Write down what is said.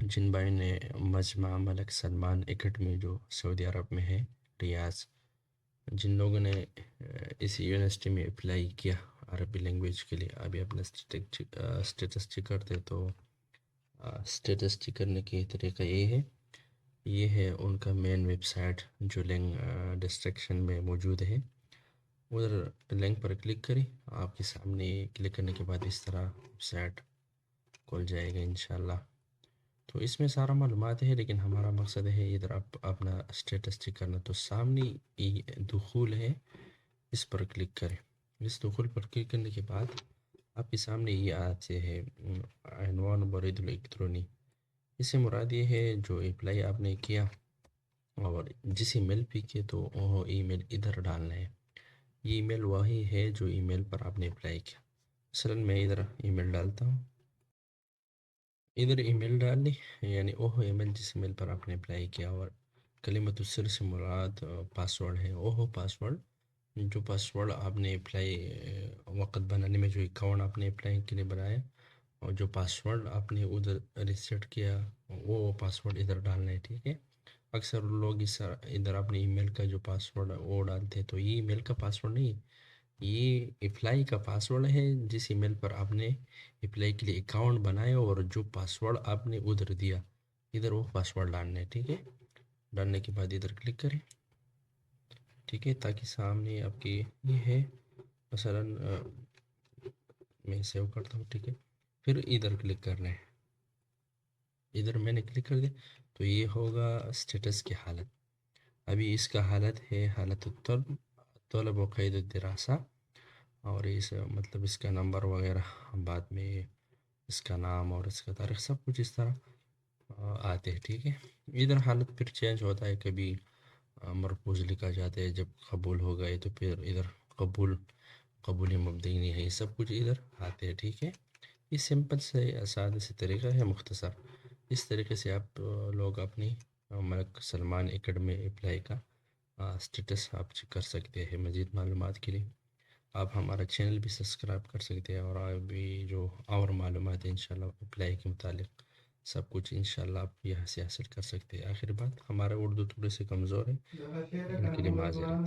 جن بھائی نے مجمع ملک سلمان اکیڈمی جو سعودی عرب میں ہے ریاض، جن لوگوں نے اس یونیورسٹی میں اپلائی کیا عربی لینگویج کے لیے، ابھی اپنا اسٹیٹس چیک کرتے تو اسٹیٹس چیک کرنے کی طریقہ یہ ہے ان کا مین ویب سائٹ جو لنک ڈسکرپشن میں موجود ہے، ادھر لنک پر کلک کریں، آپ کے سامنے کلک کرنے کے بعد اس طرح ویب سائٹ کھول جائے گا انشاءاللہ۔ تو اس میں سارا معلومات ہے، لیکن ہمارا مقصد ہے ادھر آپ اپنا اسٹیٹس چیک کرنا۔ تو سامنے دخول ہے، اس پر کلک کریں۔ اس دخول پر کلک کرنے کے بعد آپ کے سامنے یہ آتے ہے عنوان برید الیکٹرونی۔ اس سے مراد یہ ہے جو اپلائی آپ نے کیا اور جس ای میل پہ کیا تو وہ ای میل ادھر ڈالنا ہے۔ یہ ای میل وہی ہے جو ای میل پر آپ نے اپلائی کیا۔ مثلاً میں ادھر ای میل ڈالتا ہوں، ادھر ای میل ڈال لی، یعنی وہ ای میل جس میل پر آپ نے اپلائی کیا، اور کلمۃ السر سے مراد پاسورڈ ہے، وہ پاسورڈ جو پاسورڈ آپ نے اپلائی وقت بنانے میں جو اکاؤنٹ آپ نے اپلائی کے لیے بنایا، اور جو پاسورڈ آپ نے ادھر ریسیٹ کیا وہ پاسورڈ ادھر ڈالنا ہے، ٹھیک ہے۔ اکثر لوگ ادھر اپنے ای میل کا جو پاسورڈ وہ ڈالتے ہیں، تو یہ ای میل کا پاسورڈ نہیں، یہ اپلائی کا پاسورڈ ہے جس ای میل پر آپ نے اپلائی کے لیے اکاؤنٹ بنایا، اور جو پاسورڈ آپ نے ادھر دیا ادھر وہ پاسورڈ ڈالنا ہے، ٹھیک ہے۔ ڈالنے کے بعد ادھر کلک کریں، ٹھیک ہے، تاکہ سامنے آپ کی یہ ہے مثلاً میں سیو کرتا ہوں، ٹھیک ہے۔ پھر ادھر کلک کرنا ہے، ادھر میں نے کلک کر دیا تو یہ ہوگا اسٹیٹس کی حالت۔ ابھی اس کا حالت ہے حالت طلب و قید الدراسہ، اور اس مطلب اس کا نمبر وغیرہ بعد میں اس کا نام اور اس کا تاریخ سب کچھ اس طرح آتے ہیں، ٹھیک ہے۔ ادھر حالت پھر چینج ہوتا ہے، کبھی مرکوز لکھا جاتا ہے، جب قبول ہو گئے تو پھر ادھر قبول مبدئی نہیں ہے، یہ سب کچھ ادھر آتے ہیں، ٹھیک ہے۔ یہ سمپل سے سادہ سے طریقہ ہے، مختصر۔ اس طریقے سے آپ لوگ اپنی ملک سلمان اکیڈمی اپلائی کا اسٹیٹس آپ چیک کر سکتے ہیں۔ مزید معلومات کے لیے آپ ہمارا چینل بھی سبسکرائب کر سکتے ہیں، اور ابھی جو اور معلومات ہیں انشاءاللہ اپلائی کے متعلق سب کچھ انشاءاللہ آپ یہاں سے حاصل کر سکتے ہیں۔ آخر بات، ہمارا اردو تھوڑے سے کمزور ہے، ان کے لیے معذرت۔